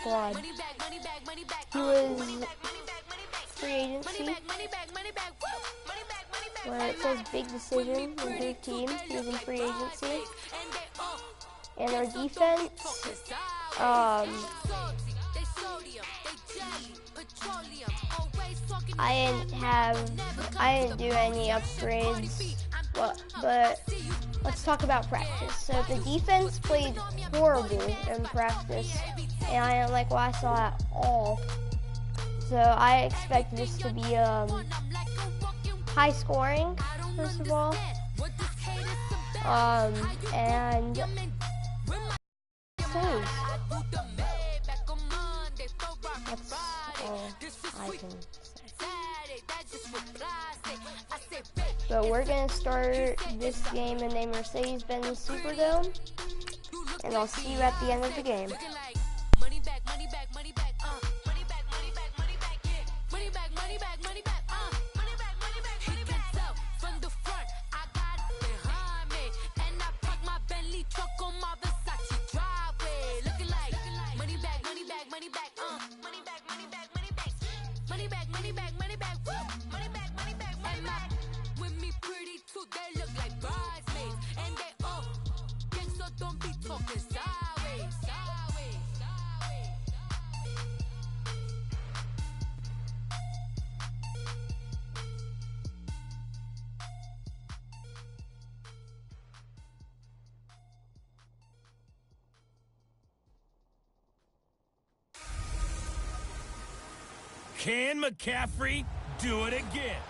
squad. He was free agency. Where it says big decision with their team, he was in free agency. And our defense, I didn't do any upgrades, but let's talk about practice. So the defense played horrible in practice, and I didn't like what I saw at all. So I expect this to be high scoring, first of all, and saves. That's all I can say. But we're gonna start this game in a Mercedes-Benz Superdome, and I'll see you at the end of the game. Can McCaffrey do it again?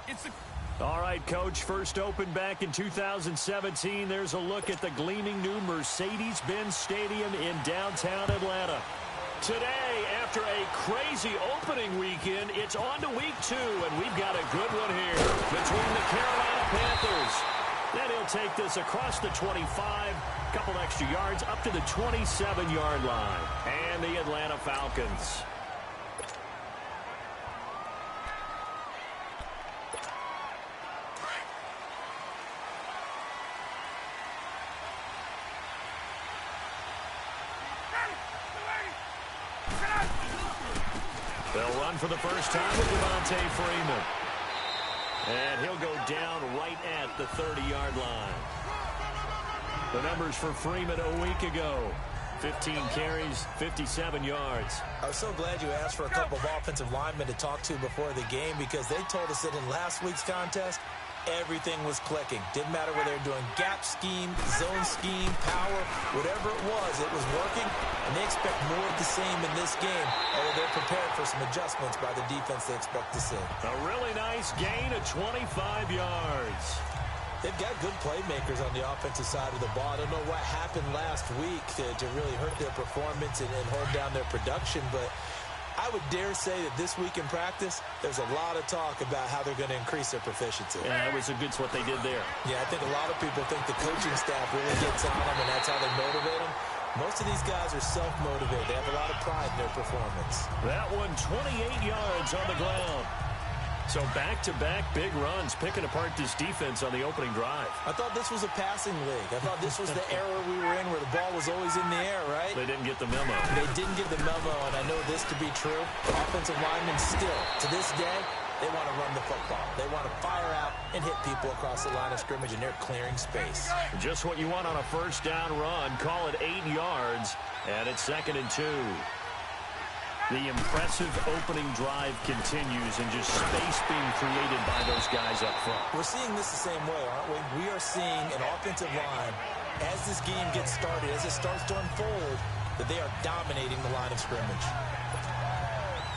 All right, Coach, first opened back in 2017. There's a look at the gleaming new Mercedes-Benz Stadium in downtown Atlanta. Today, after a crazy opening weekend, it's on to week 2, and we've got a good one here between the Carolina Panthers. Then he'll take this across the 25, couple extra yards, up to the 27-yard line. And the Atlanta Falcons. They'll run for the first time with Devontae Freeman. And he'll go down right at the 30-yard line. The numbers for Freeman a week ago. 15 carries, 57 yards. I was so glad you asked for a couple of offensive linemen to talk to before the game, because they told us that in last week's contest, everything was clicking. Didn't matter whether they were doing gap scheme, zone scheme, power, whatever it was working, and they expect more of the same in this game, although they're prepared for some adjustments by the defense they expect to see. A really nice gain of 25 yards. They've got good playmakers on the offensive side of the ball. I don't know what happened last week to really hurt their performance and hold down their production, but I would dare say that this week in practice, there's a lot of talk about how they're going to increase their proficiency. Yeah, that was what they did there. Yeah, I think a lot of people think the coaching staff really gets on them, and that's how they motivate them. Most of these guys are self-motivated. They have a lot of pride in their performance. That one, 28 yards on the ground. So back-to-back big runs, picking apart this defense on the opening drive. I thought this was a passing league. I thought this was the era we were in where the ball was always in the air, right? They didn't get the memo. They didn't get the memo, and I know this to be true. Offensive linemen still, to this day, they want to run the football. They want to fire out and hit people across the line of scrimmage, and they're clearing space. Just what you want on a first down run. Call it 8 yards, and it's 2nd and 2. The impressive opening drive continues, and just space being created by those guys up front. We're seeing this the same way, aren't we? We are seeing an offensive line, as this game gets started, as it starts to unfold, that they are dominating the line of scrimmage.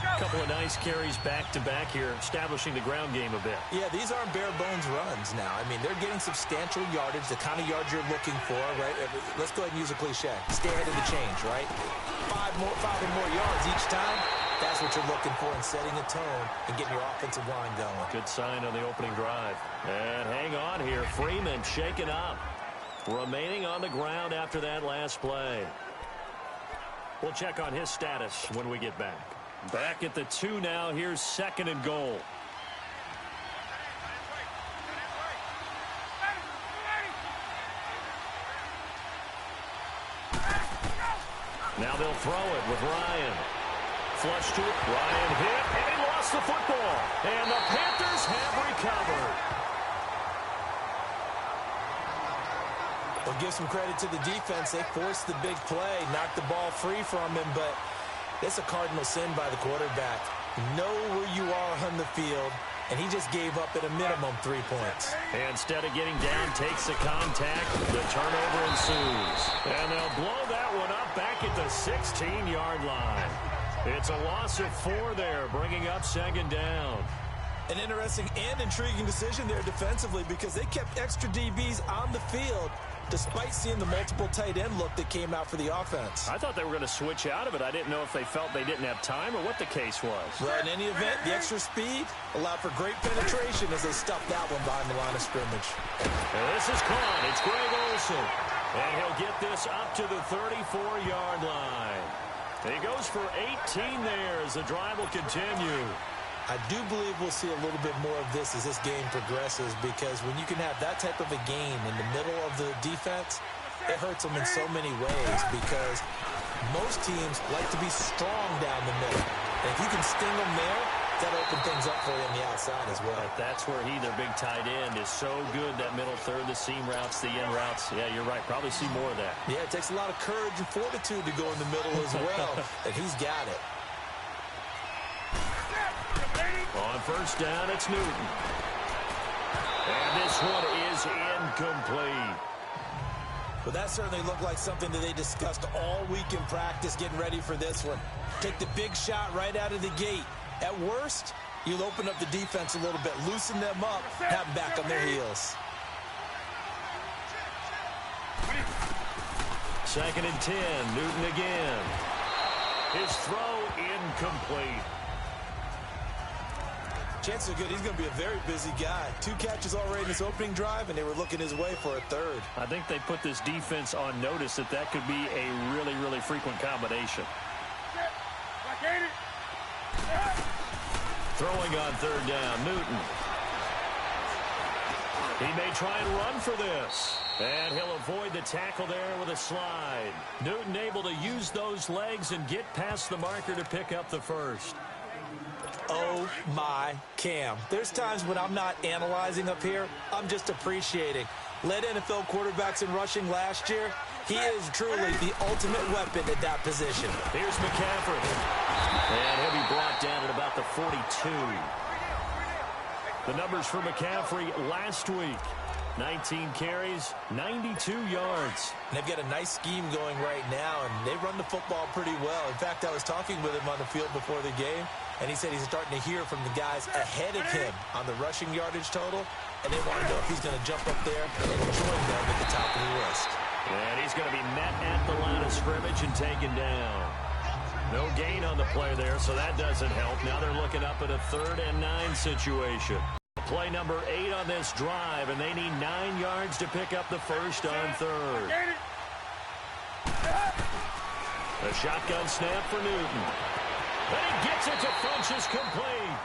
A couple of nice carries back-to-back here, establishing the ground game a bit. Yeah, these aren't bare-bones runs now. I mean, they're getting substantial yardage, the kind of yards you're looking for, right? Let's go ahead and use a cliche. Stay ahead of the change, right? 5 or more yards each time. That's what you're looking for in setting a tone and getting your offensive line going. Good sign on the opening drive. And hang on here. Freeman shaken up. Remaining on the ground after that last play. We'll check on his status when we get back. Back at the 2 now. Here's 2nd and goal. Now they'll throw it with Ryan. flush to it. Ryan hit, and he lost the football. And the Panthers have recovered. Well, give some credit to the defense. They forced the big play, knocked the ball free from him, but it's a cardinal sin by the quarterback. Know where you are on the field, and he just gave up at a minimum 3 points. And instead of getting down, takes the contact. The turnover ensues. And they'll blow that one up back at the 16-yard line. It's a loss of 4 there, bringing up second down. An interesting and intriguing decision there defensively because they kept extra DBs on the field despite seeing the multiple tight end look that came out for the offense. I thought they were going to switch out of it. I didn't know if they felt they didn't have time or what the case was. Well, in any event, the extra speed allowed for great penetration as they stuffed that one behind the line of scrimmage. And this is caught. It's Greg Olsen. And he'll get this up to the 34-yard line. He goes for 18 there as the drive will continue. I do believe we'll see a little bit more of this as this game progresses because when you can have that type of a game in the middle of the defense, it hurts them in so many ways because most teams like to be strong down the middle. And if you can sting them there, that opens things up for you on the outside as well. But that's where he, their big tight end, is so good, that middle third, the seam routes, the in routes. Yeah, you're right. Probably see more of that. Yeah, it takes a lot of courage and fortitude to go in the middle as well, and he's got it. On first down, it's Newton. And this one is incomplete. Well, that certainly looked like something that they discussed all week in practice getting ready for this one. Take the big shot right out of the gate. At worst, you'll open up the defense a little bit, loosen them up, have them back on their heels. 2nd and 10, Newton again. His throw incomplete. Chances are good he's going to be a very busy guy. 2 catches already in his opening drive, and they were looking his way for a 3rd. I think they put this defense on notice that that could be a really, really frequent combination. Throwing on 3rd down, Newton. He may try and run for this. And he'll avoid the tackle there with a slide. Newton able to use those legs and get past the marker to pick up the first. Oh, my Cam. There's times when I'm not analyzing up here. I'm just appreciating. Led NFL quarterbacks in rushing last year. He is truly the ultimate weapon at that position. Here's McCaffrey. And he'll be brought down at about the 42. The numbers for McCaffrey last week. 19 carries, 92 yards. And they've got a nice scheme going right now, and they run the football pretty well. In fact, I was talking with him on the field before the game, and he said he's starting to hear from the guys ahead of him on the rushing yardage total, and they want to know if he's going to jump up there and join them at the top of the list. And he's going to be met at the line of scrimmage and taken down. No gain on the play there, so that doesn't help. Now they're looking up at a 3rd and 9 situation. Play number 8 on this drive, and they need 9 yards to pick up the first on 3rd. A shotgun snap for Newton. And he gets it to Funchess complete.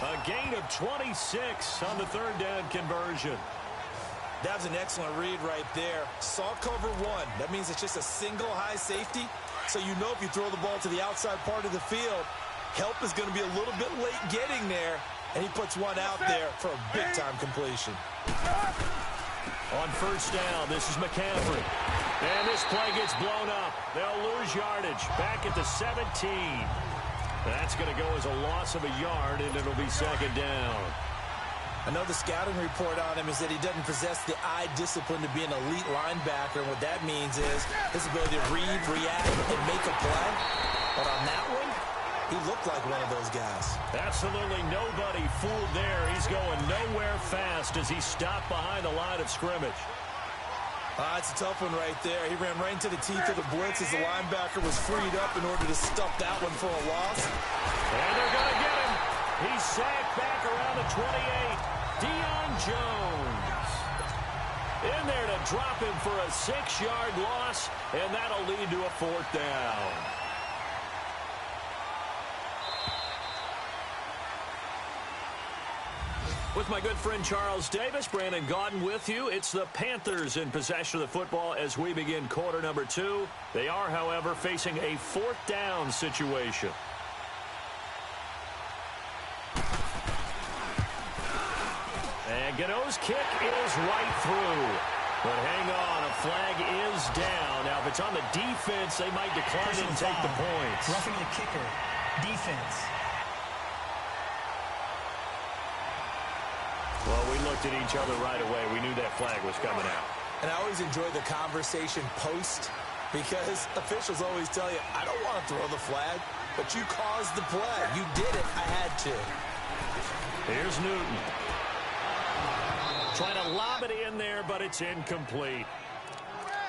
A gain of 26 on the 3rd down conversion. That was an excellent read right there. Saw cover 1. That means it's just a single high safety. So you know if you throw the ball to the outside part of the field, help is going to be a little bit late getting there. And he puts one out there for a big-time completion. On first down, this is McCaffrey. And this play gets blown up. They'll lose yardage back at the 17. That's going to go as a loss of a yard, and it'll be 2nd down. I know the scouting report on him is that he doesn't possess the eye discipline to be an elite linebacker. And what that means is his ability to read, react, and make a play. But on that one, he looked like one of those guys. Absolutely nobody fooled there. He's going nowhere fast as he stopped behind the line of scrimmage. It's a tough one right there. He ran right into the teeth of the blitz as the linebacker was freed up in order to stuff that one for a loss. And they're going to get him. He's sacked back around the 28. Deion Jones in there to drop him for a 6-yard loss, and that'll lead to a 4th down. With my good friend Charles Davis, Brandon Gaudin with you. It's the Panthers in possession of the football as we begin quarter number 2. They are, however, facing a 4th down situation. And Gano's kick is right through. But hang on, a flag is down. Now, if it's on the defense, they might decline it and take the points. Roughing the kicker. Defense. Well, we looked at each other right away. We knew that flag was coming out. And I always enjoy the conversation post because officials always tell you, I don't want to throw the flag, but you caused the play. You did it. I had to. Here's Newton. Trying to lob it in there, but it's incomplete.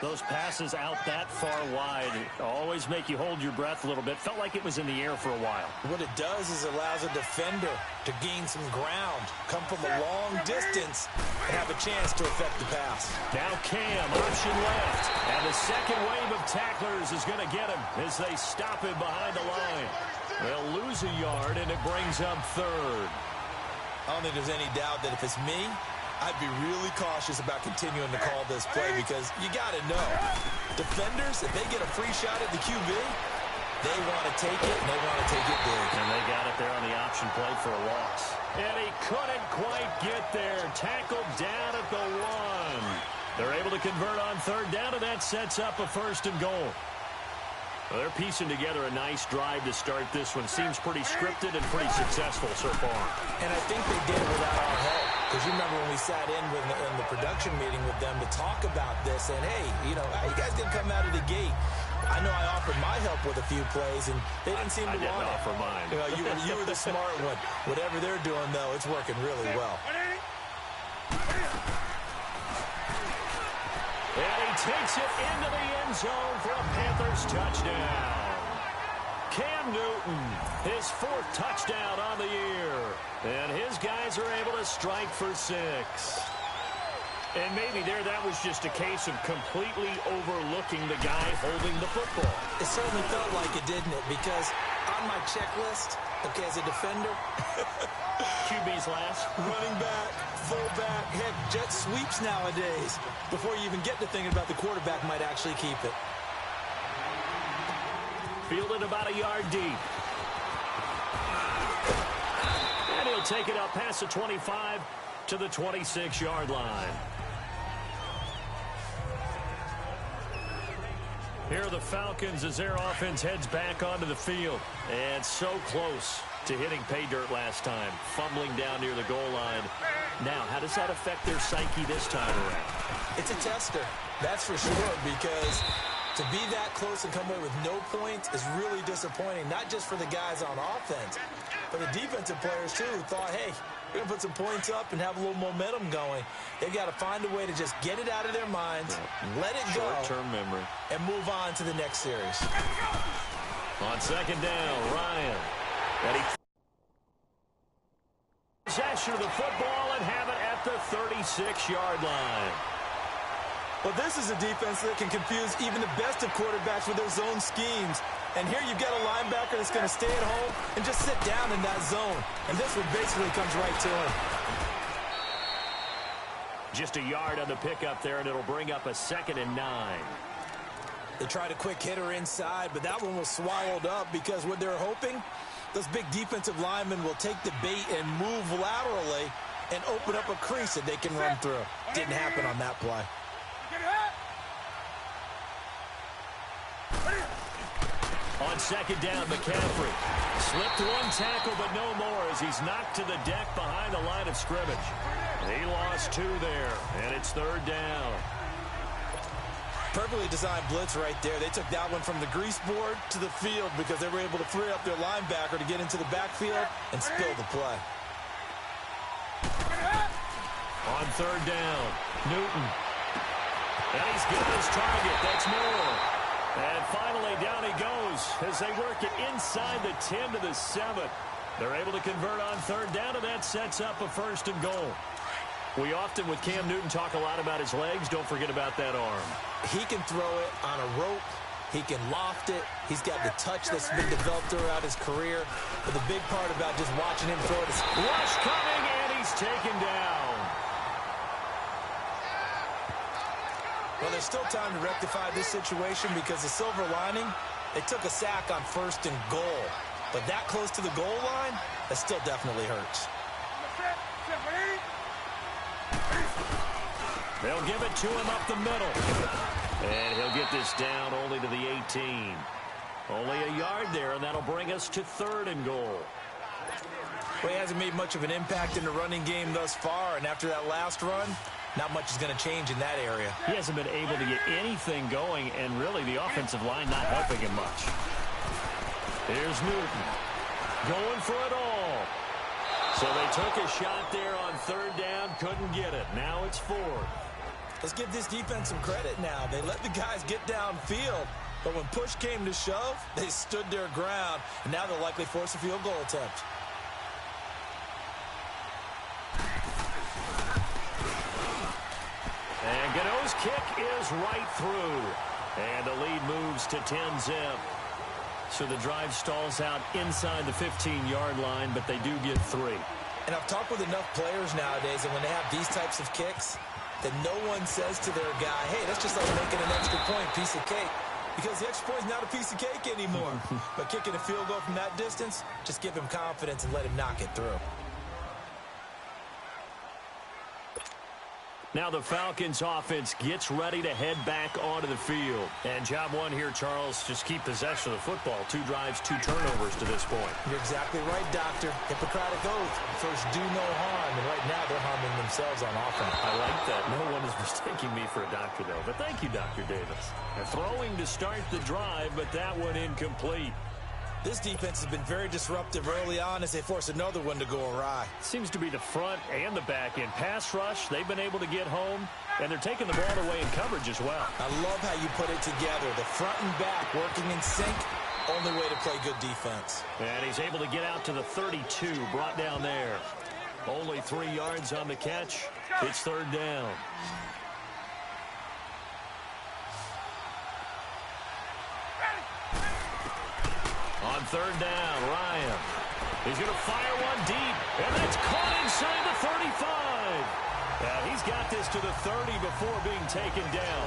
Those passes out that far wide always make you hold your breath a little bit. Felt like it was in the air for a while. What it does is it allows a defender to gain some ground, come from a long distance, and have a chance to affect the pass. Now Cam, option left. And the second wave of tacklers is going to get him as they stop him behind the line. They'll lose a yard, and it brings up third. I don't think there's any doubt that if it's me, I'd be really cautious about continuing to call this play because you got to know, defenders, if they get a free shot at the QB, they want to take it, and they want to take it big. And they got it there on the option play for a loss. And he couldn't quite get there. Tackled down at the 1. They're able to convert on third down, and that sets up a 1st and goal. Well, they're piecing together a nice drive to start this one. Seems pretty scripted and pretty successful so far. And I think they did it without our help. Because you remember when we sat in the production meeting with them to talk about this, and hey, you know, how you guys didn't come out of the gate. I know I offered my help with a few plays, and they didn't seem to want it. I didn't offer mine. You know, you were the smart one. Whatever they're doing, though, it's working really well. And he takes it into the end zone for a Panthers touchdown. Cam Newton, his 4th touchdown on the year. And his guys are able to strike for 6. And maybe that was just a case of completely overlooking the guy holding the football. It certainly felt like it, didn't it? Because on my checklist, okay, as a defender, QB's last. running back, fullback, heck, jet sweeps nowadays. Before you even get to thinking about the quarterback might actually keep it. Fielded about a yard deep. And he'll take it up past the 25 to the 26-yard line. Here are the Falcons as their offense heads back onto the field. And so close to hitting pay dirt last time. Fumbling down near the goal line. Now, how does that affect their psyche this time around? It's a tester, that's for sure, because to be that close and come away with no points is really disappointing, not just for the guys on offense, but the defensive players, too, who thought, hey, we're going to put some points up and have a little momentum going. They've got to find a way to just get it out of their minds, let it go, short-term memory, and move on to the next series. On second down, Ryan. And he possession of the football and have it at the 36-yard line. Well, this is a defense that can confuse even the best of quarterbacks with their zone schemes. And here you've got a linebacker that's going to stay at home and just sit down in that zone. And this one basically comes right to him. Just a yard on the pickup there, and it'll bring up a 2nd and 9. They tried a quick hitter inside, but that one was swallowed up because what they're hoping, those big defensive linemen will take the bait and move laterally and open up a crease that they can run through. Didn't happen on that play. On second down, McCaffrey slipped one tackle, but no more as he's knocked to the deck behind the line of scrimmage. He lost 2 there, and it's 3rd down. Perfectly designed blitz right there. They took that one from the grease board to the field because they were able to free up their linebacker to get into the backfield and spill the play. On 3rd down, Newton. And he's got his target. That's more. And finally, down he goes as they work it inside the 10 to the 7. They're able to convert on 3rd down, and that sets up a 1st and goal. We often, with Cam Newton, talk a lot about his legs. Don't forget about that arm. He can throw it on a rope. He can loft it. He's got the touch that's been developed throughout his career. But the big part about just watching him throw it is rush coming, and he's taken down. Well, there's still time to rectify this situation because the silver lining, they took a sack on 1st and goal. But that close to the goal line, that still definitely hurts. They'll give it to him up the middle. And he'll get this down only to the 18. Only a yard there, and that'll bring us to 3rd and goal. Well, he hasn't made much of an impact in the running game thus far, and after that last run, not much is going to change in that area. He hasn't been able to get anything going, and really the offensive line not helping him much. Here's Newton going for it all. So they took a shot there on 3rd down, couldn't get it. Now it's 4th. Let's give this defense some credit now. They let the guys get downfield, but when push came to shove, they stood their ground, and now they'll likely force a field goal attempt. And Gano's kick is right through. And the lead moves to 10-zip. So the drive stalls out inside the 15-yard line, but they do get 3. And I've talked with enough players nowadays, and when they have these types of kicks, that no one says to their guy, hey, that's just like making an extra point, piece of cake. Because the extra point is not a piece of cake anymore. But kicking a field goal from that distance, just give him confidence and let him knock it through. Now the Falcons offense gets ready to head back onto the field. And job one here, Charles, just keep possession of the football. 2 drives, 2 turnovers to this point. You're exactly right, Doctor. Hippocratic oath. First, do no harm. And right now, they're harming themselves on offense. I like that. No one is mistaking me for a doctor, though. But thank you, Dr. Davis. And throwing to start the drive, but that one incomplete. This defense has been very disruptive early on as they force another one to go awry. Seems to be the front and the back end. Pass rush, they've been able to get home, and they're taking the ball away in coverage as well. I love how you put it together. The front and back working in sync, only way to play good defense. And he's able to get out to the 32, brought down there. Only 3 yards on the catch. It's 3rd down. On 3rd down, Ryan. He's going to fire one deep, and that's caught inside the 35. Now he's got this to the 30 before being taken down.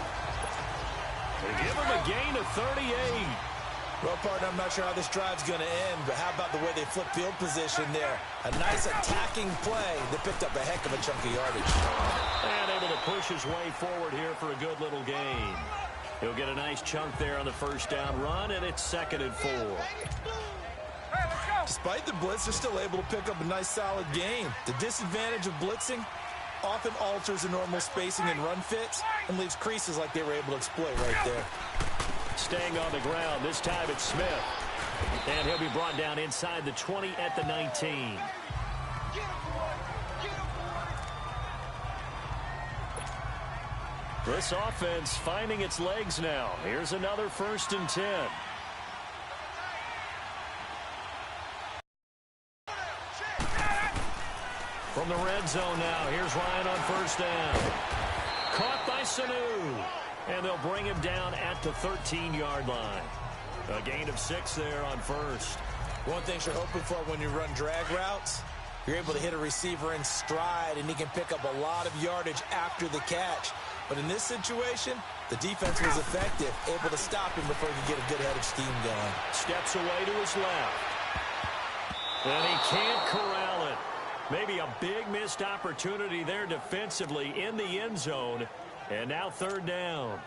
They give him a gain of 38. Well, partner, I'm not sure how this drive's going to end, but how about the way they flip field position there? A nice attacking play that picked up a heck of a chunk of yardage. And able to push his way forward here for a good little gain. He'll get a nice chunk there on the 1st down run, and it's 2nd and 4. Despite the blitz, they're still able to pick up a nice solid gain. The disadvantage of blitzing often alters the normal spacing and run fits and leaves creases like they were able to exploit right there. Staying on the ground, this time it's Smith. And he'll be brought down inside the 20 at the 19. This offense finding its legs now. Here's another 1st and 10. From the red zone now, here's Ryan on 1st down. Caught by Sanu. And they'll bring him down at the 13-yard line. A gain of 6 there on 1st. One thing you're hoping for when you run drag routes, you're able to hit a receiver in stride, and he can pick up a lot of yardage after the catch. But in this situation, the defense was effective, able to stop him before he could get a good head of steam going. Steps away to his left. And he can't corral it. Maybe a big missed opportunity there defensively in the end zone. And now 3rd down.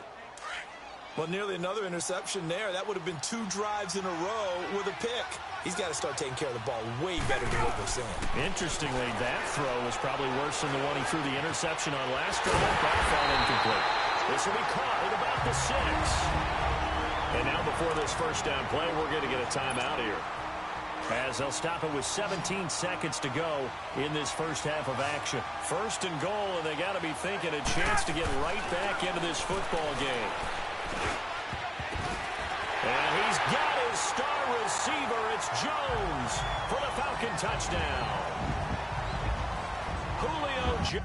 Well, nearly another interception there. That would have been 2 drives in a row with a pick. He's got to start taking care of the ball way better than what we're seeing. Interestingly, that throw was probably worse than the one he threw the interception on last drive. That fell incomplete. This will be caught at about the 6. And now before this 1st down play, we're going to get a timeout here, as they'll stop it with 17 seconds to go in this 1st half of action. 1st and goal, and they got to be thinking a chance to get right back into this football game. And he's got his star receiver. It's Jones for the Falcon touchdown. Julio Jones.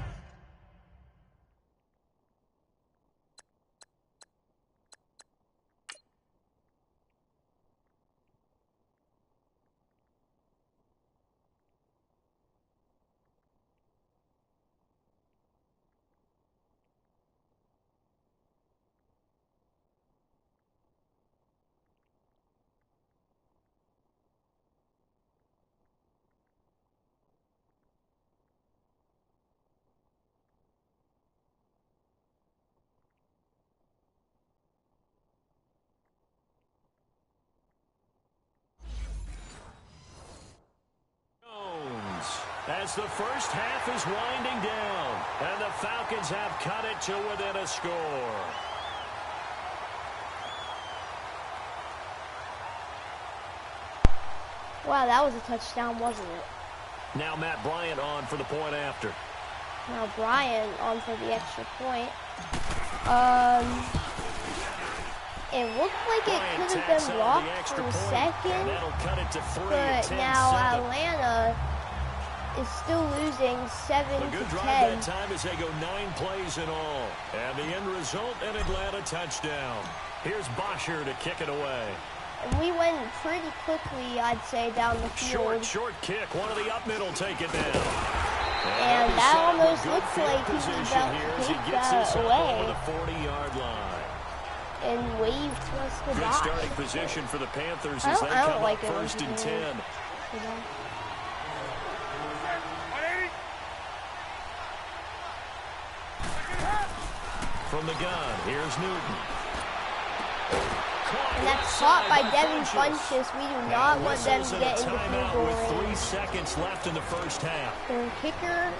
as the first half is winding down. And the Falcons have cut it to within a score. Wow, that was a touchdown, wasn't it? Now Matt Bryant on for the point after. Now Bryant on for the extra point. It looked like it could have been blocked for a second, but now Atlanta is still losing 7-10. A good drive that time as they go 9 plays in all. And the end result, an Atlanta touchdown. Here's Bosher to kick it away. And we went pretty quickly, I'd say, down the field. Short kick. One of the up middle take it down. And that almost looks like he was about to take that away. The 40-yard line. And wave to us goodbye. Good starting position for the Panthers as they come up first and 10. From the gun, here's Newton. And that's caught by Devin Funchess. We do not want them to get in the field goal range. 3 seconds left in the first half. Their kicker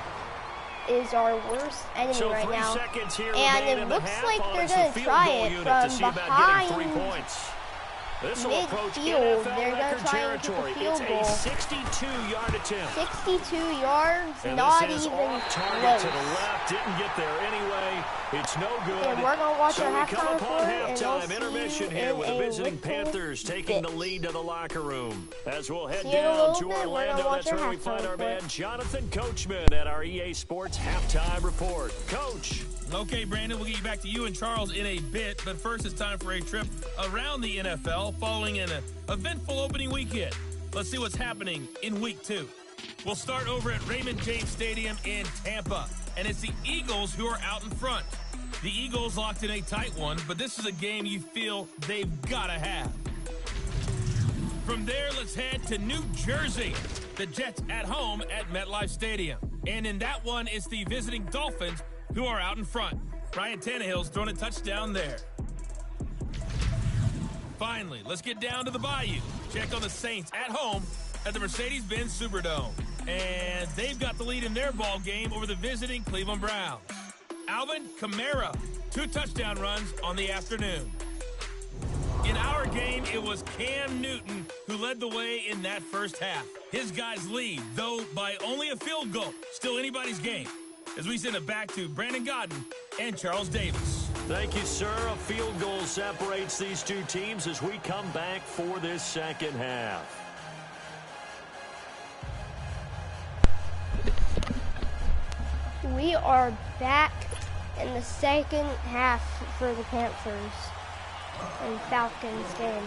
is our worst enemy right now. And it looks like they're going to try it from behind midfield. They're going to try and kick a field goal. It's a 62-yard attempt. 62 yards, not even close. To the left, didn't get there anyway. It's no good. And we're going to watch our halftime report, and we'll intermission here with the visiting Panthers taking the lead to the locker room. As we'll head down to Orlando, that's where we find our man Jonathan Coachman at our EA Sports Halftime Report. Coach. Okay, Brandon, we'll get you back to you and Charles in a bit, but first it's time for a trip around the NFL following an eventful opening weekend. Let's see what's happening in Week 2. We'll start over at Raymond James Stadium in Tampa, and it's the Eagles who are out in front. The Eagles locked in a tight one, but this is a game you feel they've got to have. From there, let's head to New Jersey. The Jets at home at MetLife Stadium. And in that one, it's the visiting Dolphins who are out in front. Ryan Tannehill's thrown a touchdown there. Finally, let's get down to the Bayou. Check on the Saints at home at the Mercedes-Benz Superdome. And they've got the lead in their ball game over the visiting Cleveland Browns. Alvin Kamara, 2 touchdown runs on the afternoon. In our game, it was Cam Newton who led the way in that first half. His guys lead, though by only a field goal. Still anybody's game. As we send it back to Brandon Godden and Charles Davis. Thank you, sir. A field goal separates these two teams as we come back for this second half. We are back in the second half for the Panthers and Falcons game.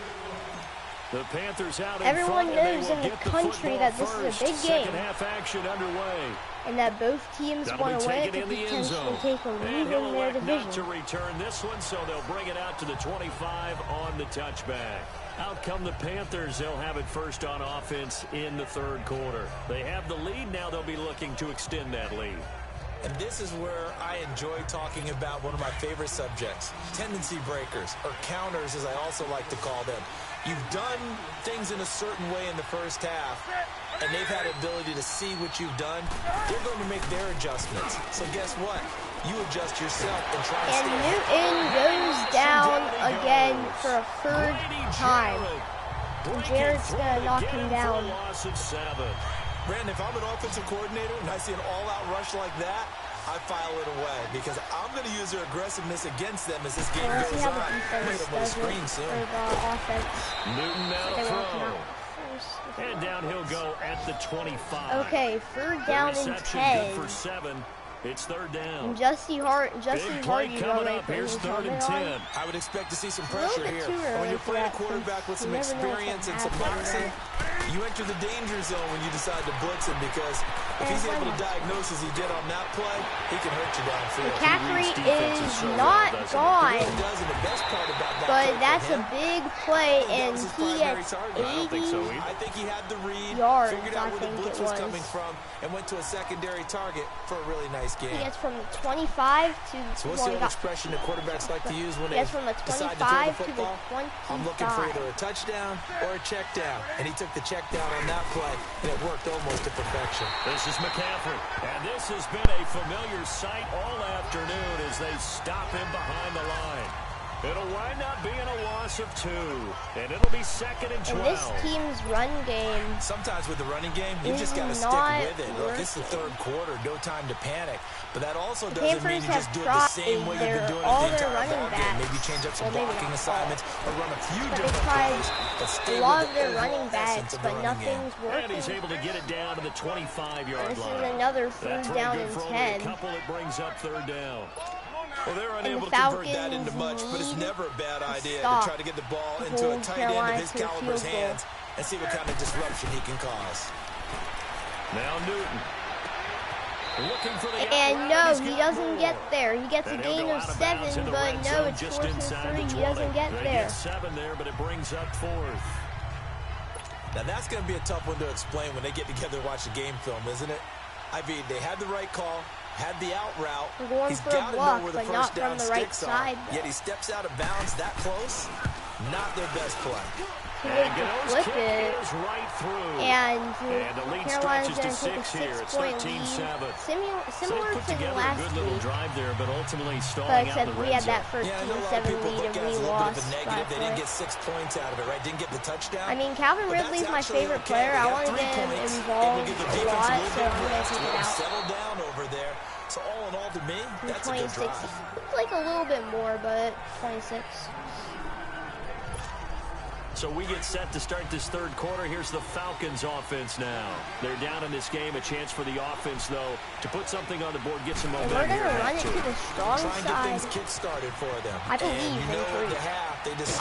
The Panthers out Everyone knows in the country that this is a big game. Second half action underway. And that both teams want to win it to potentially take a lead in their division. Not to return this one, so they'll bring it out to the 25 on the touchback. Out come the Panthers. They'll have it first on offense in the third quarter. They have the lead. Now they'll be looking to extend that lead. And this is where I enjoy talking about one of my favorite subjects, tendency breakers, or counters as I also like to call them. You've done things in a certain way in the first half, and they've had the ability to see what you've done. They're going to make their adjustments. So guess what? You adjust yourself and try to stay. And Newton goes down again for a third time. And Jared's going to knock him down. Brandon, if I'm an offensive coordinator and I see an all-out rush like that, I file it away because I'm going to use their aggressiveness against them as this game goes on. I'm going to screen soon. Newton now to throw. And down he'll go at the 25. Okay, third down and 10. Good for 7. It's third down. And Justin Hardy coming up. Here's third and 10. I would expect to see some pressure here. When you're playing a quarterback with some experience and some moxie, you enter the danger zone when you decide to blitz him because if he's able to diagnose as he did on that play, he can hurt you downfield. McCaffrey is not gone, but that's a big play, and he gets 80 I think he had the read, yards, figured out where the blitz was coming from, and went to a secondary target for a really nice game. He gets from the 25 to so what's the old expression that quarterbacks like to use when they from the decide to throw the 25 to the football? 25. I'm looking for either a touchdown or a check down, and he took the check check down on that play, and it worked almost to perfection. This is McCaffrey, and this has been a familiar sight all afternoon as they stop him behind the line. It'll wind up being a loss of 2, and it'll be 2nd and 12. And this team's run game. Sometimes with the running game, you just got to stick with it. Look, it's the 3rd quarter, no time to panic. But that also doesn't mean you just do it the same way you've been doing it the entire ball game. Maybe change up some blocking assignments or run a few different plays. But stay a lot of with their the running backs, essence of the but running game. nothing's working. And he's able to get it down to the 25-yard line. This is another 3rd down and 10. A couple that brings up 3rd down. Well, they're unable to Falcons convert that into much, but it's never a bad idea to try to get the ball into a tight end of his caliber's hands and see what kind of disruption he can cause. Now Newton. Looking for the and no, he doesn't get there. He gets a gain of 7, but no, it's 4th and 3. He doesn't get there. 7 there, but it brings up 4th. Now that's going to be a tough one to explain when they get together and watch the game film, isn't it? I mean, they had the right call, had the out route. He's got to know where the first down sticks are. Yet he steps out of bounds that close. Not their best play. He went to flip it, right through. and the lead Carolina's stretches going to take a 6-point lead, similar to last good little week. Drive there, but ultimately But stalling except out the we red had that zone. 13-7 lead and we lost by They didn't get 6 points out of it, right? Didn't get the touchdown. I mean, Calvin Ridley's my favorite player. I want to get him involved a lot, so I'm going to take it out. Settle down over there. So all in all, to me, that's a good drive. Like a little bit more, but 26. So we get set to start this 3rd quarter. Here's the Falcons offense now. They're down in this game. A chance for the offense, though, to put something on the board, get some momentum. And we're going to run it to the strong side. Try and get things kick-started for them. I believe in 3.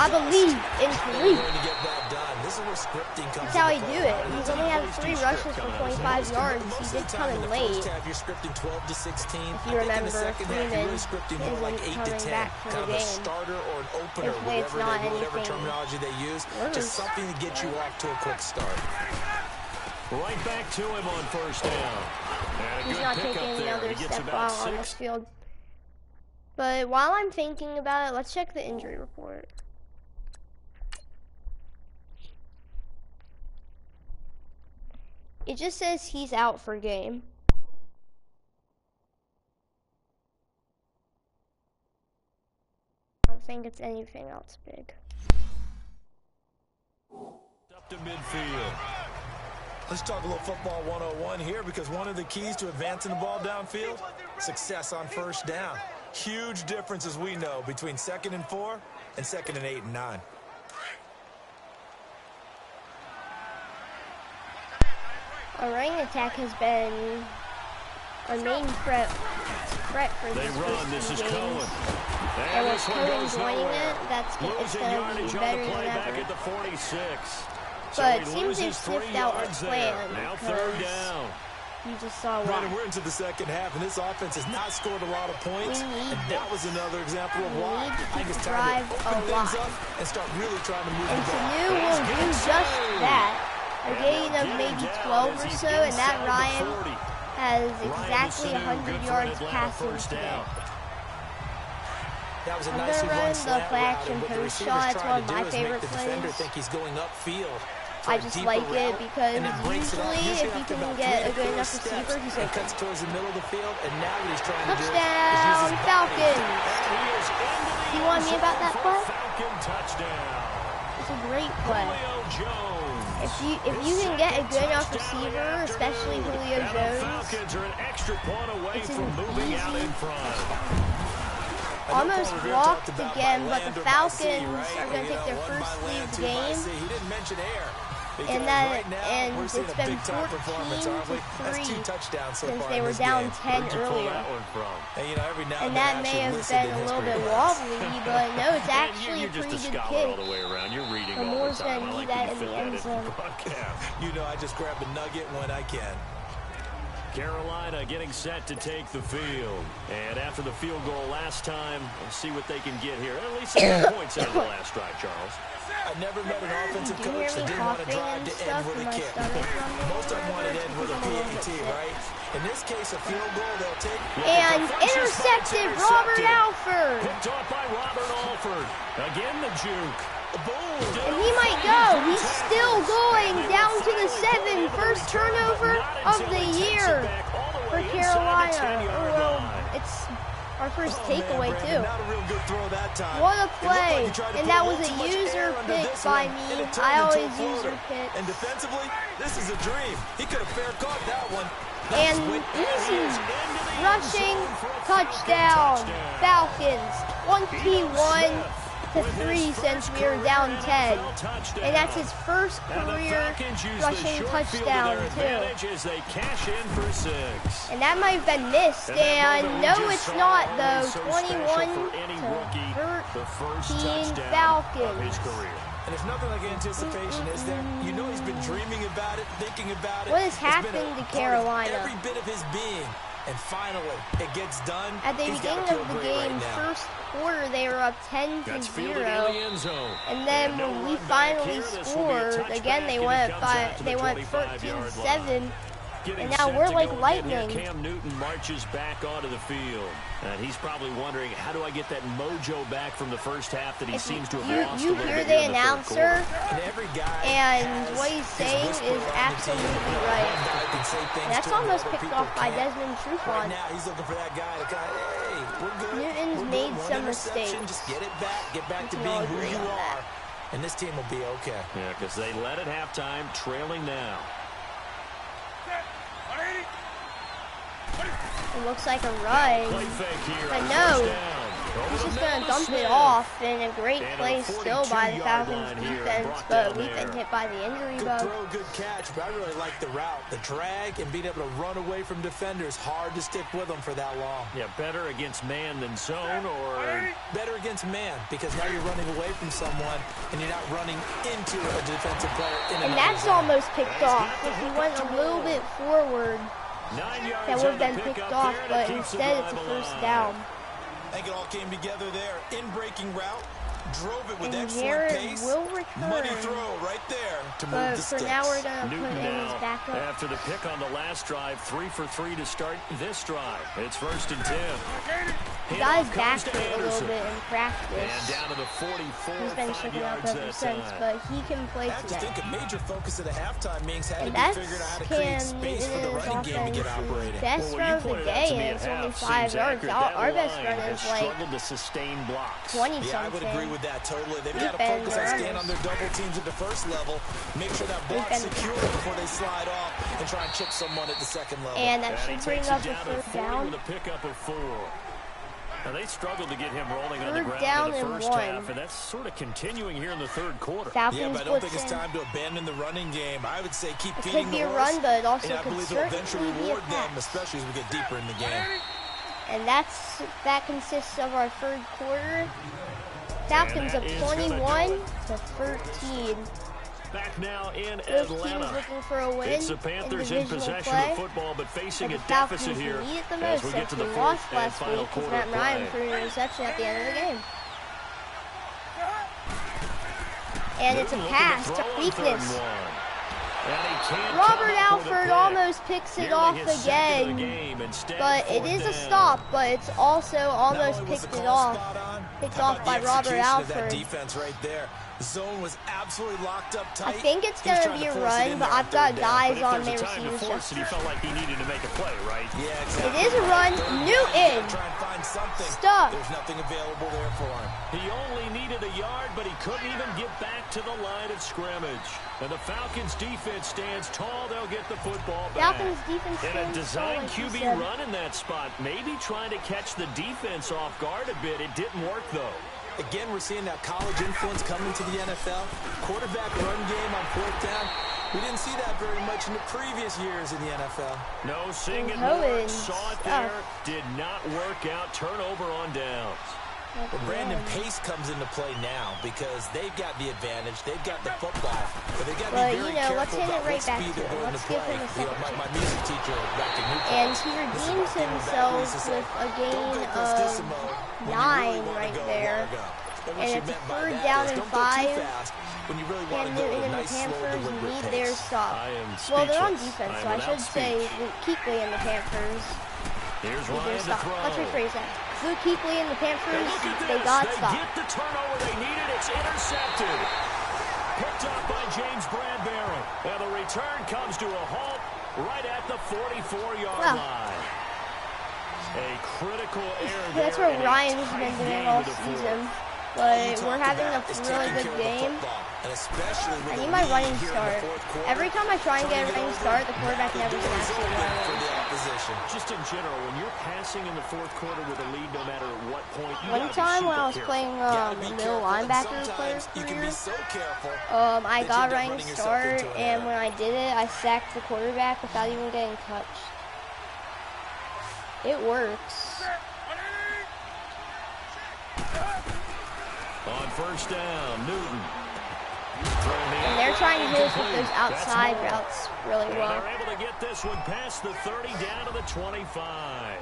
I believe in 3. To get that done. This is where scripting comes. That's how he do it. He's only had 3 rushes for 25 yards. He did come in late. You're scripting 12 to 16. If you remember, Freeman isn't like 8 to 10. back for the game. A starter or an opener, whatever terminology they use. Just something to get you off to a quick start. Right back to him on 1st down. He's not taking another step while on this field. But while I'm thinking about it, let's check the injury report. It just says he's out for game. I don't think it's anything else big. Up to midfield. Let's talk a little football 101 here, because one of the keys to advancing the ball downfield, success on 1st down. Huge difference, as we know, between 2nd and 4 and 2nd and 8 and 9. Our running attack has been our main threat for they these run. This is games. Cohen. And with Cohen joining it, it's going to be better than back ever. at the 46. But it seems they've sniffed out our plan. Now 3rd down. You just saw why. Brandon, we're into the 2nd half, and this offense has not scored a lot of points. And that was another example of why. I think it's time to open things up and start really trying to move the ball. And Sanu will do just that. A gain of maybe 12 or so, and that Ryan has exactly 100 yards passing today. That was a nicely run slant route, and what the receiver's trying to do is make the defender think he's going upfield. I just like it because usually if you can get a good enough receiver, he's open. Cuts towards the middle of the field, and now what he's trying to do Touchdown, Falcons! Do you want me about that play? Falcon touchdown. It's a great play. If you can get a good enough receiver, especially Julio Jones, Falcons are an extra point away from moving out in front. Almost blocked again, but the Falcons are going to take their first lead of the game. He didn't mention air. And it's been 14-3 since they were down 10 earlier. And that may have been a little bit wobbly, but no, it's actually a pretty good kick. And Moore's going to need that in the end zone. You know, I just grab a nugget when I can. Carolina getting set to take the field. And after the field goal last time, we'll see what they can get here. At least 6 points out of the last drive, Charles. I never met an offensive coach that didn't want to drive to end with a kick. Most of them wanted to end with a PAT, right? In this case, a field goal they'll take. And intercepted, Robert Alford. Picked off by Robert Alford. Again, the juke. And he might go. He's still going down to the 7. First turnover of the year for Carolina. Well, it's our first takeaway, too. What a play. And that was a user pick by me. I always user pick. And defensively, this is a dream. He could have fair caught that one. And easy. Rushing touchdown. Falcons. 21-3 since we were down 10. And that's his first career rushing touchdown, too. And that might have been missed. And no, it's not, though. 21-13 Falcons. And there's nothing like anticipation, is there? You know he's been dreaming about it, thinking about it. What has happened to Carolina? Every bit of his being. And finally, it gets done. At the beginning of the game, first quarter, they were up 10-0. And then when we finally scored, again, they went 13-7. And now we're like lightning. Cam Newton marches back onto the field. And he's probably wondering, how do I get that mojo back from the first half that he seems to have lost? You hear the announcer, and what he's saying is absolutely right. And that's almost picked off by Desmond Trufant. Newton's made some mistakes. Just get it back. Get back to being who you are. And this team will be okay. Yeah, because they led at halftime, trailing now. It looks like a run. I know. He's just going to dump it off, and a great play still by the Falcons defense, but we've been hit by the injury bug. Good catch, but I really like the route. The drag and being able to run away from defenders, hard to stick with them for that long. Yeah, better against man than zone, or better against man, because now you're running away from someone, and you're not running into a defensive player in and that's almost picked off. If he went a little bit forward, that would have been picked off, but instead it's a first down. I think it all came together there. In-breaking route, drove it with and excellent Jared pace. Will return. Money throw right there to but move the for sticks. now we're going to put Newton in his now, backup. after the pick on the last drive, 3 for 3 to start this drive. It's 1st and 10. He got his back hit a little bit in practice. And down to the 44. He's been checking up ever since, but he can play I just today. think a major focus of the halftime means having And to figure out how to that's create Cam space for the Newton's running game to get operating. best run of the day, and it's only 5 yards. Our best run is like to sustain blocks. 20-something. Yeah, I would agree with that totally. They've got to focus on staying on their double teams at the first level, make sure that block's secure before they slide off, and try and chip someone at the second level. And that should bring up the third down. With a pickup of 4. Now they struggled to get him rolling on the Third ground down in the and first 1. half, and that's sort of continuing here in the third quarter. Falcons yeah, but I don't think it's blitzing. time to abandon the running game. I would say keep It feeding could be the a horse, run, but it also and I could believe it'll eventually certainly be a reward them, pass. especially as we get deeper in the game. And that consists of our third quarter. Falcons up 21-13. Back now in Both Atlanta. teams looking for a win. It's the Panthers in possession play. of football, but facing But a the deficit Falcons here need it the as most we get since to we the lost fourth and last final week because quarter Matt Ryan play. threw an interception at the end of the game. And it's a pass to weakness. Robert Alford almost picks it off again, but it is a stop, but it's also almost picked off by Robert Alford. Defense right there. Zone was absolutely locked up tight. I think it's going to be a run, but I've got guys on my receivers. He felt like he needed to make a play, right? Yeah, exactly. It is a run. Newton. Try and find something. Stuck. There's nothing available there for him. He only needed a yard, but he couldn't even get back to the line of scrimmage. And the Falcons defense stands tall. They'll get the football back. Falcons defense And a stands tall, design like you QB said. run in that spot. Maybe trying to catch the defense off guard a bit. It didn't work, though. Again, we're seeing that college influence coming to the NFL. Quarterback run game on 4th down. We didn't see that very much in the previous years in the NFL. No singing Hogan more. Saw it there. Did not work out. Turnover on downs. But Brandon Pace comes into play now because they've got the advantage. They've got the football. But they've got to be very careful let's hit it about right what back speed to they're him. going to Let's give play. him a second My music teacher back in Newport. And he redeems himself with a gain of 9 right there. And it's a 3rd down and 5. When you really And Newton and the Panthers need their stop. Well, they're on defense, so I should say Kuechly and the Panthers Here's need their Ryan to stop. throw. Let's rephrase that. Luke Kuechly and the Panthers, And look at this. they got They stopped. get the turnover they needed. It's intercepted. Picked up by James Bradbury. And the return comes to a halt right at the 44-yard line. A critical error there. That's what and a Ryan's tight been doing game all to the season. fourth. But we're having a really good game. I need my running start. Every time I try and get a running start, the quarterback never snaps it. Just in general, when you're passing in the fourth quarter with a lead, no matter what point, you One time when I was playing middle linebacker player career, I got a running start, and when I did it, I sacked the quarterback without even getting touched. It works. On first down, Newton. And they're trying to hit us with those outside routes really well. And they're able to get this one past the 30 down to the 25.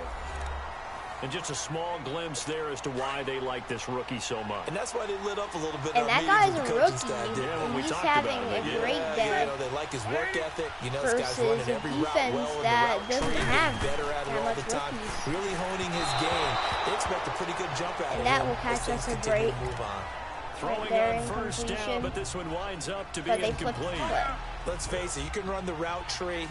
And just a small glimpse there as to why they like this rookie so much. And that's why they lit up a little bit. And that guy's a rookie. And he's having a great day. They like his work ethic. Versus a defense that doesn't have that much rookies. Really honing his game. They expect a pretty good jump out of him. And that will catch us a break. Throwing there on first down, but this one winds up to be but they incomplete. Let's face it, you can run the route tree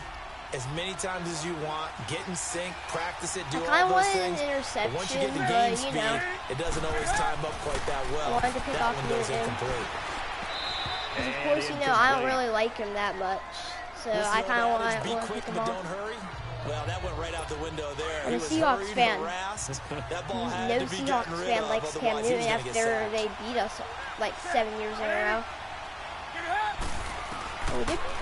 as many times as you want, get in sync, practice it, do all those things. An interception, but once you get the game speed, know, it doesn't always time up quite that well. I wanted to pick off Newton. Because of course, you know, I don't really like him that much, so I kind of want to pick him off. Don't hurry. Well, that went right out the window there. I'm a Seahawks fan. No Seahawks fan likes Cam Newton after they beat us like 7 years in a row.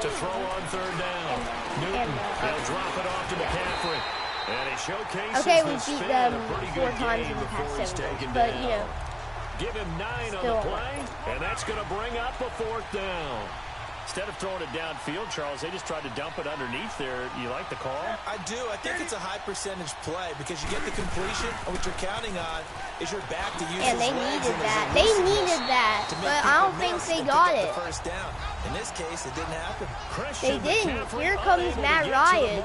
To throw on third down. Newton, they'll drop it off to McCaffrey. And he showcases we beat them 4 times in the past 7 years, but you know. Give him 9 on the play, and that's going to bring up a fourth down. Instead of throwing it downfield, Charles, they just tried to dump it underneath there. You like the call? I do. I think it's a high percentage play because you get the completion, and what you're counting on is your back to use his legs. And they needed that. They needed that, but I don't think they got it. First down. In this case, it didn't happen. They didn't. Here comes Matt Ryan.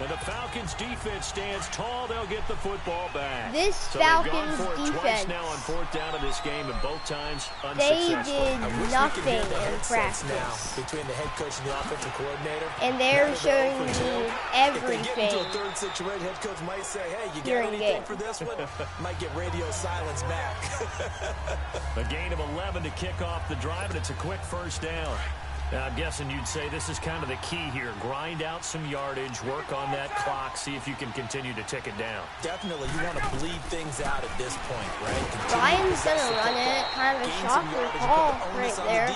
And the Falcons defense stands tall. They'll get the football back. This Falcons defense. Now on fourth down of this game, and both times unsuccessful. They did nothing in practice. Between the head coach and the offensive coordinator. And they're showing me everything. If they get into a third situation, head coach might say, hey, you got anything for this one? Might get radio silence back. A gain of 11 to kick off the drive, and it's a quick first down. Now, I'm guessing you'd say this is kind of the key here. Grind out some yardage, work on that clock, see if you can continue to tick it down. Definitely. You want to bleed things out at this point, right? Ryan's going to run it. Kind of a shocker call right there.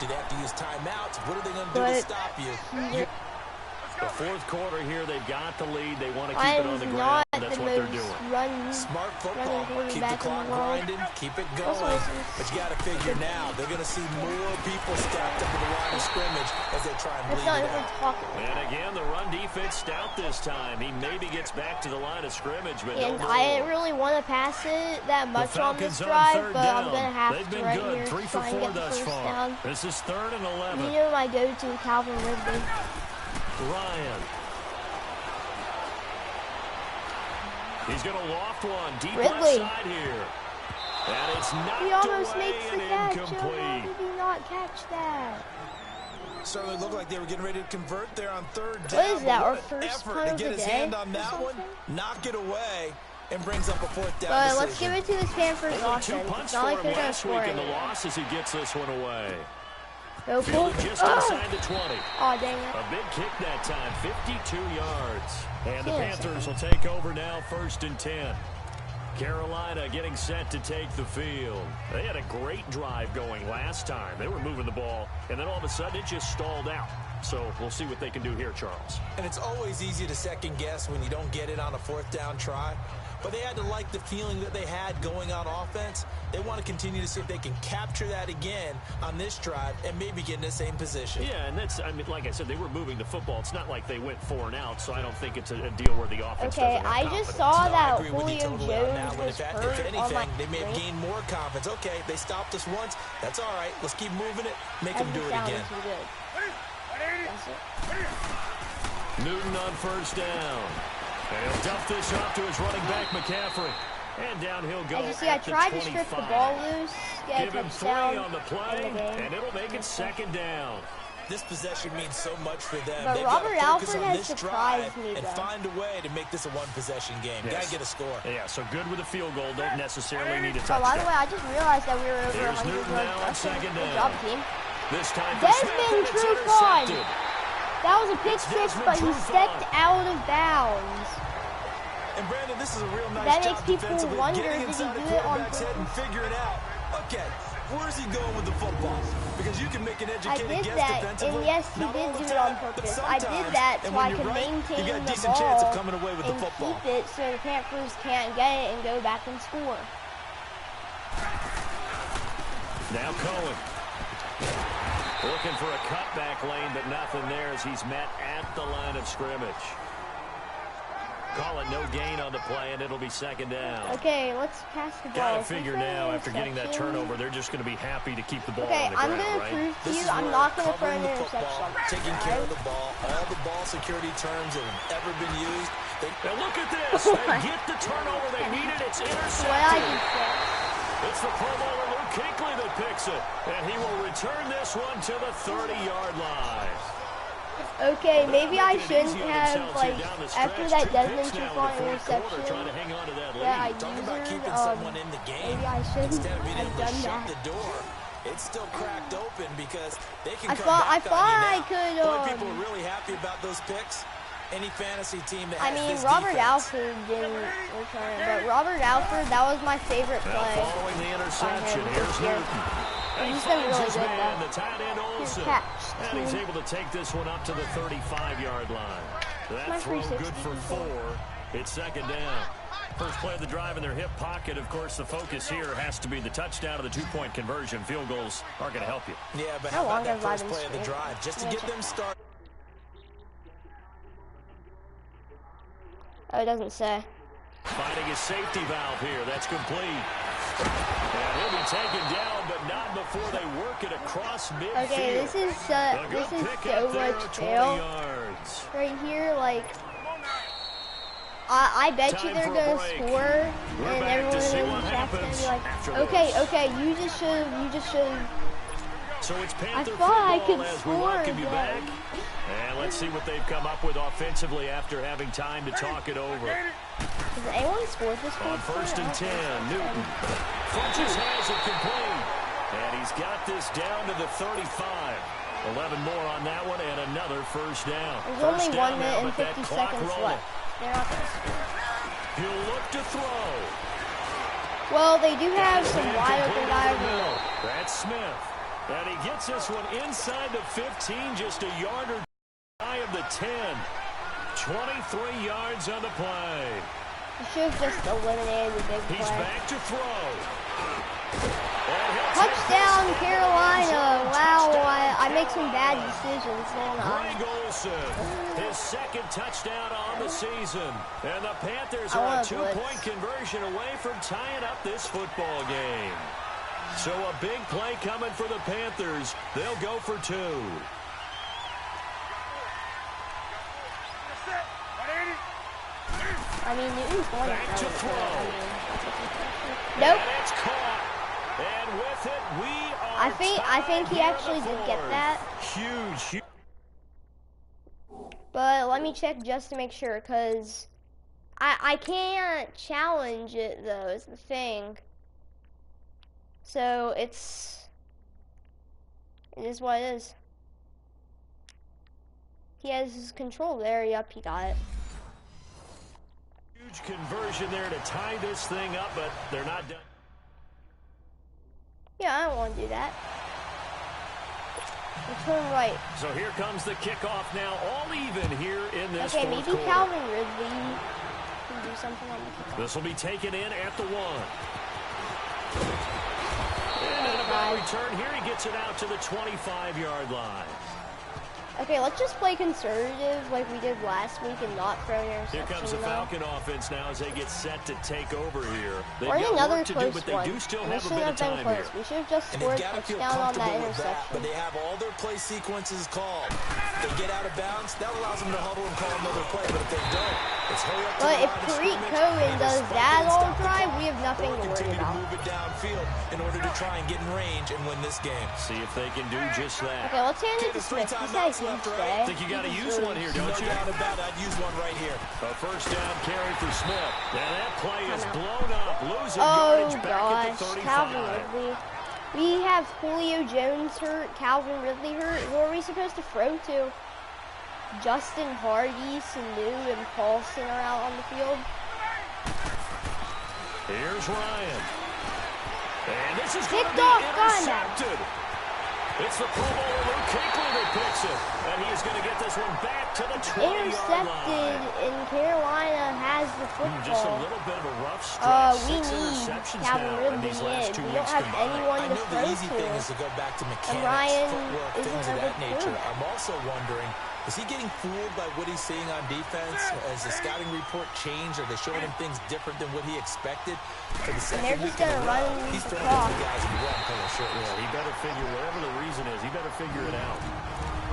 Do they have to use timeouts? What are they going to do to stop you? The fourth quarter here, they've got the lead. They want to keep it on the ground. That's what they're doing. Smart football. Keep the clock grinding. Keep it going. But you got to figure now, they're going to see more people stacked up in the line of scrimmage as they try and bleed it out. And again, the run defense stout this time. He maybe gets back to the line of scrimmage. But and I didn't really want to pass it that much on this drive, but I'm going to have to right here to try and get the first down. This is 3rd and 11. You know my go-to, Calvin Ridley. Ryan. He's going to loft one deep Ridley. outside here. And it's knocked he almost away makes the and catch. incomplete. How did he not catch that? Certainly looked like they were getting ready to convert there on third down. What is that, our first effort to get his hand on that one, knock it away, and brings up a fourth down But decision. let's give it to this Panthers offense. It's not like they're going to score in the loss as he gets this one away. Go for it. Just inside the 20. Oh, dang it. A big kick that time, 52 yards. And the Panthers will take over now, 1st and 10. Carolina getting set to take the field. They had a great drive going last time. They were moving the ball, and then all of a sudden it just stalled out. So we'll see what they can do here, Charles. And it's always easy to second guess when you don't get it on a 4th down try. But they had to like the feeling that they had going on offense. They want to continue to see if they can capture that again on this drive and maybe get in the same position. Yeah, and that's, I mean, like I said, they were moving the football. It's not like they went 4 and out, so I don't think it's a deal where the offense okay, doesn't have I just confidence. saw that I agree with you Julio totally on that Jones one. was hurt If anything, on my they may have gained more confidence. Okay, they stopped us once. That's all right. Let's keep moving it. Make them do it again. Newton on first down. And he'll dump this off to his running back, McCaffrey. And down he'll go. As you see, I tried to strip the ball loose, get a touchdown on the play, in the game. and it'll make it second down. This possession means so much for them. But They've Robert got to focus Alford on has this surprised drive me, and though. find a way to make this a one-possession game. Yes. Gotta get a score. Yeah, so good with a field goal. Don't necessarily need a Oh, touchdown. by the way, I just realized that we were over Here's 100 Newton yards now on rushing. second Good down. job, team. This time for Desmond Smith, and it's Trufant. intercepted. That was a pick It's six, Desmond but he Trufant. stepped out of bounds. And Brandon, this is a real nice That job makes people defensively, wonder, getting did he inside do the it on quarterback's head and purpose? figuring out, okay, where's he going with the football? Because you can make an I educated did guess that, defensively. and yes, he Not all did the do it on time, but purpose. I did sometimes. that And so when I you're could right, maintain you got a the decent chance of ball coming away with the and football. keep it so the Panthers can't get it and go back and score. Now Cohen. Looking for a cutback lane, but nothing there as he's met at the line of scrimmage. Call it no gain on the play, and it'll be second down. Okay, let's pass the ball. Got to figure now, after getting that Interception. turnover, they're just going to be happy to keep the ball Okay, on the I'm ground, going to right? prove to This you is I'm where not going to throw covering an the football, interception. taking care of the ball, all the ball security terms that have ever been used. Now look at this. They get the turnover they needed. It's That's what I intercepted. just said. It's the Pro Bowler Luke Kuechly that picks it, and he will return this one to the 30-yard line. Okay, maybe I Making it shouldn't easy on have, themselves like, here down the after stretch. that 2 Desmond picks now in the Trufant fourth quarter, interception trying to hang on to that lead. that I Talk about used, keeping someone in the game. maybe I shouldn't Instead of being have able to done shut that. the door, it's still cracked open because they can I come thought back on you I now. could, Boy, people are really happy about those picks. Any fantasy team that I has mean, this Robert defense. Alford didn't return it, but Robert Alford, that was my favorite Now play. following the interception, him here's this year. Newton. And he He's been finds really his good, man, though. the tight end His Olsen. catch, And he's too. able to take this one up to the 35-yard line. That My throw 360 good for 4. It's second down. First play of the drive in their hip pocket. Of course, the focus here has to be the touchdown of the 2-point conversion. Field goals aren't going to help you. Yeah, but How how about long that has first Ivan play of the Smith? drive? Just to Yeah, get check. them started. Oh, it doesn't say. Finding his safety valve here. That's complete. And he'll be taken down, but not before they work it across midfield. Okay, this is A good so pickup there much at 20 fail yards. right here. Like, I bet you Time they're for a gonna break. score, We're and back to everyone see in what the chat's gonna happens be like, after okay, this. okay, you just should. So it's Panther thought I football could as we score welcome you again. back. And let's see what they've come up with offensively after having time to talk it over. Has anyone scored this On before? first and 10, Newton crunches, has it complete. And he's got this down to the 35. 11 more on that one and another first down. There's First only down 1 now, minute and but that 50 clock seconds rolling. left. They're not gonna score. He'll look to throw. Well, they do have some And wide complete open over guys. the middle. That's Smith. And he gets this one inside the 15, just a yard or shy of the 10. 23 yards on the play. You should have just eliminated the big He's play. back to throw. And he'll take Touchdown, this. Carolina! Wow, Touchdown, I make some bad Carolina. decisions, don't I? Greg Olsen, his second touchdown on the season. And the Panthers I are a want a 2-point blitz. conversion away from tying up this football game. So a big play coming for the Panthers. They'll go for 2. I mean, Newton's going Back to to throw it. throw. Nope. And it's caught. And with it, we are I think he tied actually here in the did get fourth. that. Huge. But let me check just to make sure, because I can't challenge it, though, is the thing. So it is what it is. He has his control there. Yep, he got it. Huge conversion there to tie this thing up, but they're not done. Yeah, I don't want to do that. Return right. So here comes the kickoff now, all even here in this Okay, fourth maybe quarter. Calvin Ridley can do something on the kickoff. This will be taken in at the 1. And about return here, he gets it out to the 25-yard line. Okay, let's just play conservative like we did last week and not throw an interception. Here comes the Falcon offense now as they get set to take over here. They've We're in got another work to do, close but they one. do still We have a shouldn't bit have of been time close. here. We should have just And scored they've got to feel touchdown on that comfortable with that, interception. but they have all their play sequences called. they get out of bounds, that allows them to huddle and call another play. But if they don't, it's hurry up to But the if line of Tariq scrimmage, Cohen either does spike that it and all stop the drive, clock, we have nothing or to worry continue to about. move it downfield in order to try and get in range and win this game. See if they can do just that. Okay, let's hand it to Okay, there's 3 Smith. He's timeouts had a left, huge right? day. I think you got to use one here, don't No you? doubt about it. I'd use one right here. A first down carry for Smith. And that play is blown up. Losing Oh yardage back at gosh, the 35. Calvin Ridley. We have Julio Jones hurt, Calvin Ridley hurt. Who are we supposed to throw to? Justin Hardy, Sanu, and Paulson are out on the field. Here's Ryan. And this is going to Picked be off, got that. intercepted. It's the Pro Bowler Luke Kuechly that picks it. And he is going to get this one back to the 20-yard Intercepted, line. and Carolina has the Just a football. little bit of a rough stretch. We 6 need interceptions Calvin now in Ridley these in. last 2 We weeks don't have combined. anyone I to know throw the easy thing to. is to go back to mechanics, Ryan footwork, isn't things a of that good nature. coach. I'm also wondering, is he getting fooled by what he's seeing on defense? Has the scouting report changed? Are they showing him things different than what he expected? For the second they're week just in a gonna row, run he's the throwing clock. the guys in the wrong color shirts. Yeah, he better figure, whatever the reason is, he better figure it out.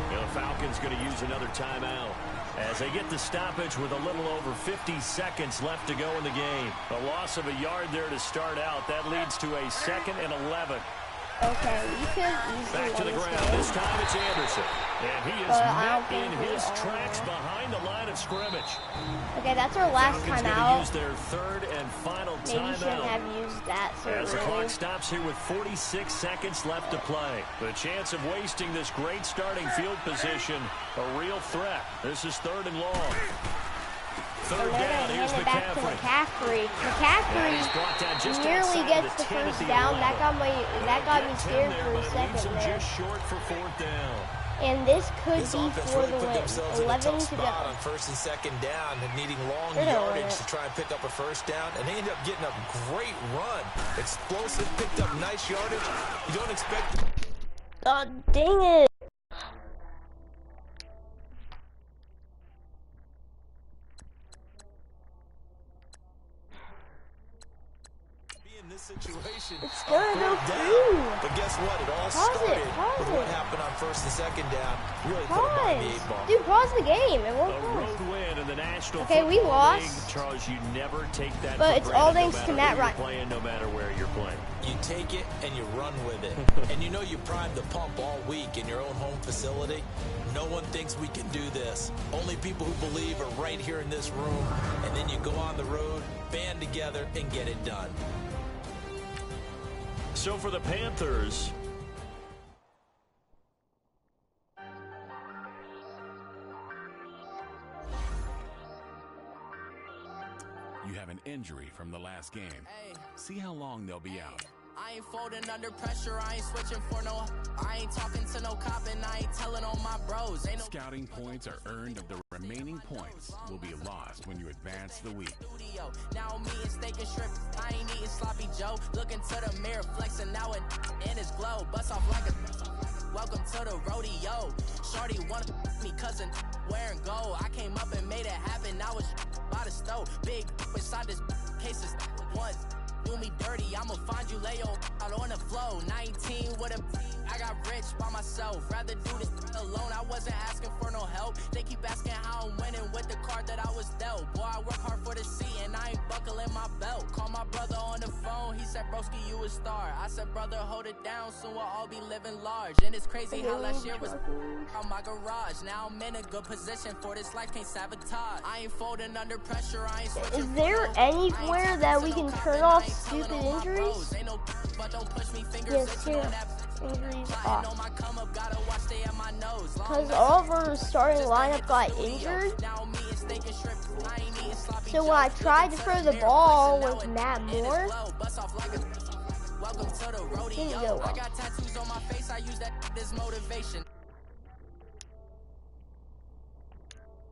You know, the Falcons going to use another timeout as they get the stoppage with a little over 50 seconds left to go in the game. A loss of a yard there to start out. That leads to a 2nd and 11. Okay, we could easily Back to the win this ground. game. This time it's Anderson. And he is But I don't met in think we his are. tracks behind the line of scrimmage. Okay, that's our last Falcons timeout. going to use their 3rd and final Maybe shouldn't timeout. have used that so As the clock early. stops here with 46 seconds left to play. The chance of wasting this great starting field position, a real threat. This is 3rd and long. And 3rd they're down, going to here's hand it back to McCaffrey. McCaffrey. And he's brought down just Nearly outside gets of the the 10 at first the down. 11. That got me Get 10 scared there, for a but it leaves second him there. just short for 4th down. And this could This be offense for really the put win. themselves in a 11 tough to spot go. on 1st and 2nd down and needing long They're gonna win yardage it. to try and pick up a first down. And they end up getting a great run. Explosive, picked up nice yardage. You don't expect... Oh, dang it. This situation. It's gonna go Down. through. But guess what? It all Pause started it, pause with what it. happened on 1st and 2nd down. Really put it behind the 8 ball. Dude, pause the game. It A won't pause. road win in the National Okay, we Football lost. League. Charles, you never take that But for it's all granted, thanks no to matter Matt who Ryan. you're playing, no matter where you're playing. You take it and you run with it. And you know you primed the pump all week in your own home facility. No one thinks we can do this. Only people who believe are right here in this room. And then you go on the road, band together, and get it done. So for the Panthers, You have an injury from the last game. See how long they'll be out. I ain't folding under pressure, I ain't switching for no. I ain't talking to no cop and I ain't telling on my bros. Ain't no Scouting points are earned if the remaining points will be lost when you advance the week. studio. Now me and steak and shrimp. I ain't eating sloppy Joe. Looking to the mirror, flexing now and in his glow. Bust off like a welcome to the rodeo. Shorty wanted me cousin wearing gold. I came up and made it happen. Now it's by the stove. Big inside this cases once. Do me dirty, I'ma find you lay out on the floor. 19 with a I got rich by myself. Rather do this alone. I wasn't asking for no help. They keep asking how I'm winning with the card that I was dealt. Boy, I work hard for the seat and I ain't buckling my belt. Call my brother on the phone. He said, broski, you a star. I said, brother, hold it down. Soon we'll all be living large. And it's crazy how last year was on my garage. Now I'm in a good position for this life, can't sabotage. I ain't folding under pressure. I ain't switching. Is there anywhere that we can turn off stupid injuries? Yes, here. Injuries off. Because all of our starting lineup got injured. So when I tried to throw the ball with Matt Moore, it didn't go well.